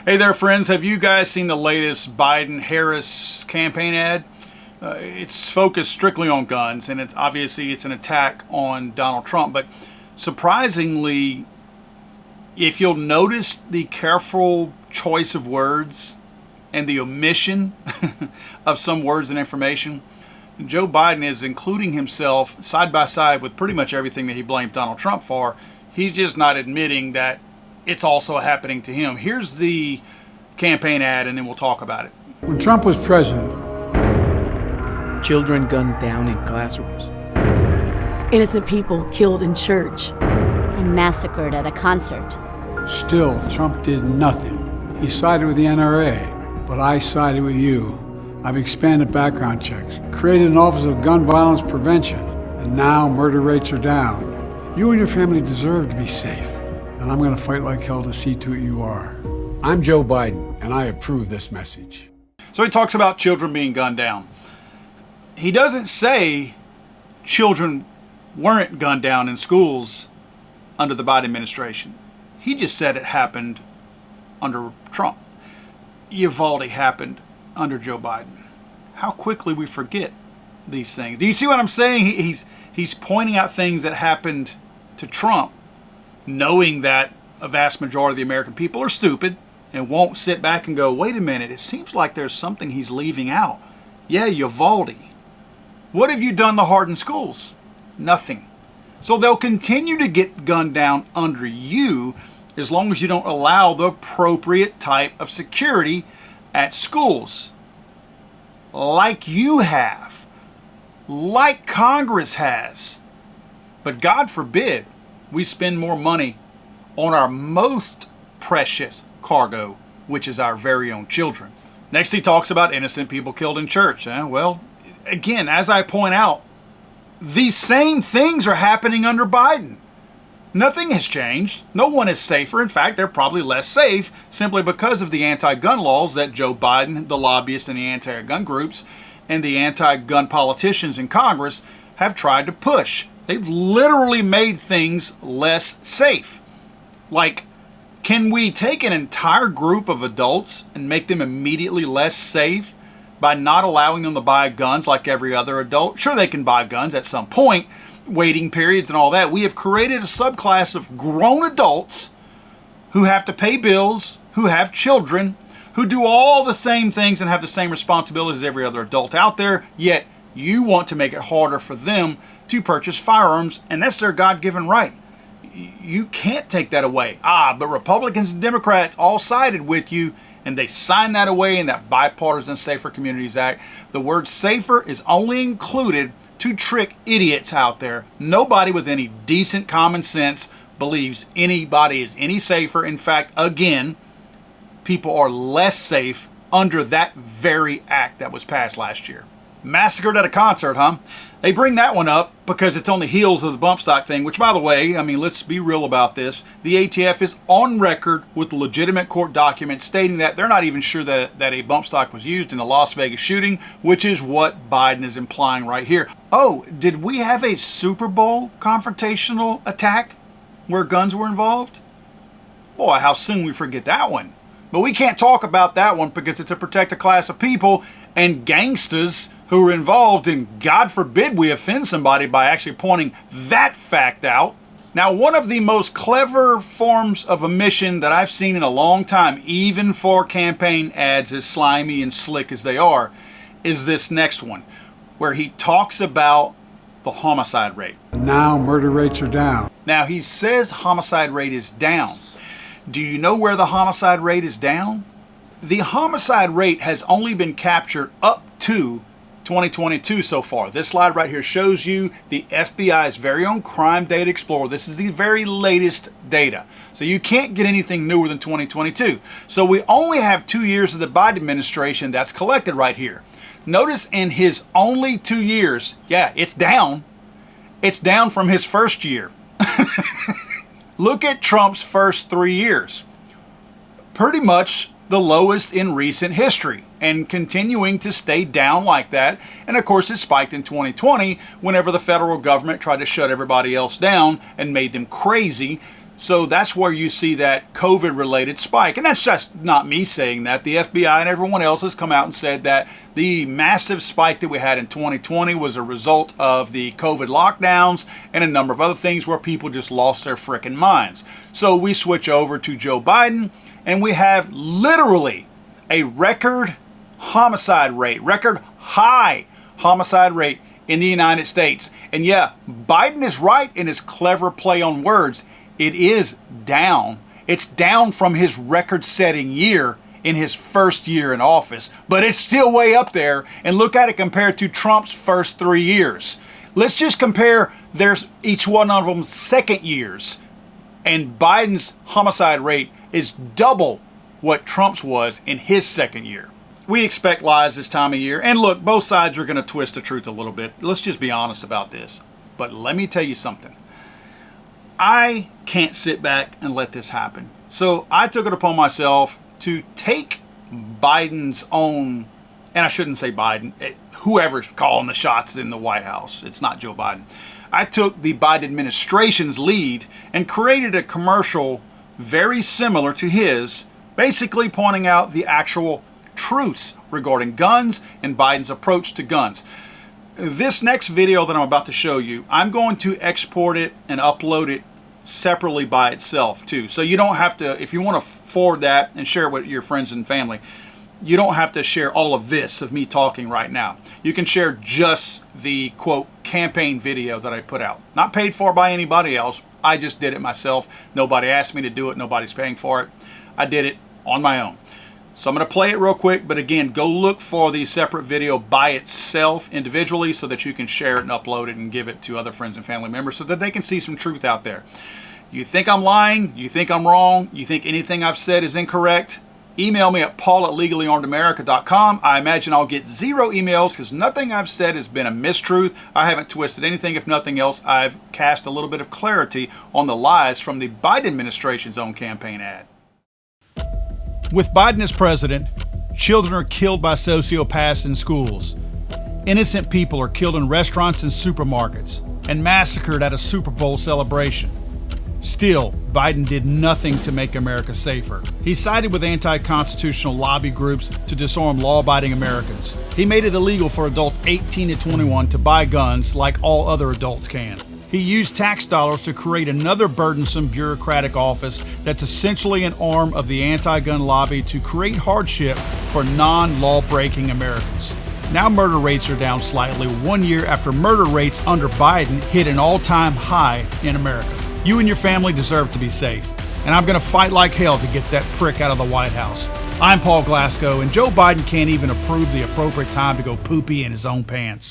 Hey there, friends. Have you guys seen the latest Biden-Harris campaign ad? It's focused strictly on guns, and it's an attack on Donald Trump. But surprisingly, if you'll notice the careful choice of words and the omission of some words and information, Joe Biden is including himself side by side with pretty much everything that he blamed Donald Trump for. He's just not admitting that it's also happening to him. Here's the campaign ad, and then we'll talk about it. When Trump was president, children gunned down in classrooms, innocent people killed in church, and massacred at a concert. Still, Trump did nothing. He sided with the NRA, but I sided with you. I've expanded background checks, created an Office of Gun Violence Prevention, and now murder rates are down. You and your family deserve to be safe, and I'm going to fight like hell to see to it you are. I'm Joe Biden, and I approve this message. So he talks about children being gunned down. He doesn't say children weren't gunned down in schools under the Biden administration. He just said it happened under Trump. Uvalde happened under Joe Biden. How quickly we forget these things. Do you see what I'm saying? He's pointing out things that happened to Trump, knowing that a vast majority of the American people are stupid and won't sit back and go, wait a minute, it seems like there's something he's leaving out. Yeah, Uvalde. What have you done to harden schools? Nothing. So they'll continue to get gunned down under you as long as you don't allow the appropriate type of security at schools. Like you have. Like Congress has. But God forbid we spend more money on our most precious cargo, which is our very own children. Next, he talks about innocent people killed in church. Well, again, as I point out, these same things are happening under Biden. Nothing has changed. No one is safer. In fact, they're probably less safe simply because of the anti-gun laws that Joe Biden, the lobbyists and the anti-gun groups, and the anti-gun politicians in Congress have tried to push. They've literally made things less safe. Like, can we take an entire group of adults and make them immediately less safe by not allowing them to buy guns like every other adult? Sure, they can buy guns at some point, waiting periods and all that. We have created a subclass of grown adults who have to pay bills, who have children, who do all the same things and have the same responsibilities as every other adult out there, yet you want to make it harder for them to purchase firearms, and that's their God-given right. You can't take that away. But Republicans and Democrats all sided with you, and they signed that away in that Bipartisan Safer Communities Act. The word safer is only included to trick idiots out there. Nobody with any decent common sense believes anybody is any safer. In fact, again, people are less safe under that very act that was passed last year. Massacred at a concert, huh? They bring that one up because it's on the heels of the bump stock thing, which, by the way, let's be real about this. The ATF is on record with legitimate court documents stating that they're not even sure that a bump stock was used in the Las Vegas shooting, which is what Biden is implying right here. Oh, did we have a Super Bowl confrontational attack where guns were involved? Boy, how soon we forget that one. But we can't talk about that one because it's a protected class of people and gangsters who are involved, and God forbid we offend somebody by actually pointing that fact out. Now, one of the most clever forms of omission that I've seen in a long time, even for campaign ads as slimy and slick as they are, is this next one, where he talks about the homicide rate. Now murder rates are down. Now, he says homicide rate is down. Do you know where the homicide rate is down? The homicide rate has only been captured up to 2022 so far. This slide right here shows you the FBI's very own Crime Data Explorer. This is the very latest data. So you can't get anything newer than 2022. So we only have 2 years of the Biden administration that's collected right here. Notice in his only 2 years, yeah, it's down. It's down from his first year. Look at Trump's first 3 years. Pretty much the lowest in recent history, and continuing to stay down like that. And of course it spiked in 2020 whenever the federal government tried to shut everybody else down and made them crazy. So that's where you see that COVID-related spike. And that's just not me saying that. The FBI and everyone else has come out and said that the massive spike that we had in 2020 was a result of the COVID lockdowns and a number of other things where people just lost their frickin' minds. So we switch over to Joe Biden, and we have literally a record homicide rate, record high homicide rate in the United States. And yeah, Biden is right in his clever play on words. It is down. It's down from his record-setting year in his first year in office, but it's still way up there. And look at it compared to Trump's first 3 years. Let's just compare each one of them's second years. And Biden's homicide rate is double what Trump's was in his second year. We expect lies this time of year. And look, both sides are going to twist the truth a little bit. Let's just be honest about this. But let me tell you something. I can't sit back and let this happen. So I took it upon myself to take Biden's own, and I shouldn't say Biden, whoever's calling the shots in the White House. It's not Joe Biden. I took the Biden administration's lead and created a commercial very similar to his, basically pointing out the actual truths regarding guns and Biden's approach to guns. This next video that I'm about to show you, I'm going to export it and upload it separately by itself too. So you don't have to, if you want to forward that and share it with your friends and family, you don't have to share all of this of me talking right now. You can share just the quote campaign video that I put out. Not paid for by anybody else. I just did it myself. Nobody asked me to do it. Nobody's paying for it. I did it on my own. So I'm going to play it real quick, but again, go look for the separate video by itself individually so that you can share it and upload it and give it to other friends and family members so that they can see some truth out there. You think I'm lying? You think I'm wrong? You think anything I've said is incorrect? Email me at paul@legallyarmedamerica.com. I imagine I'll get 0 emails because nothing I've said has been a mistruth. I haven't twisted anything. If nothing else, I've cast a little bit of clarity on the lies from the Biden administration's own campaign ad. With Biden as president, children are killed by sociopaths in schools. Innocent people are killed in restaurants and supermarkets and massacred at a Super Bowl celebration. Still, Biden did nothing to make America safer. He sided with anti-constitutional lobby groups to disarm law-abiding Americans. He made it illegal for adults 18 to 21 to buy guns like all other adults can. He used tax dollars to create another burdensome bureaucratic office that's essentially an arm of the anti-gun lobby to create hardship for non-law-breaking Americans. Now murder rates are down slightly 1 year after murder rates under Biden hit an all-time high in America. You and your family deserve to be safe, and I'm going to fight like hell to get that prick out of the White House. I'm Paul Glasgow, and Joe Biden can't even approve the appropriate time to go poopy in his own pants.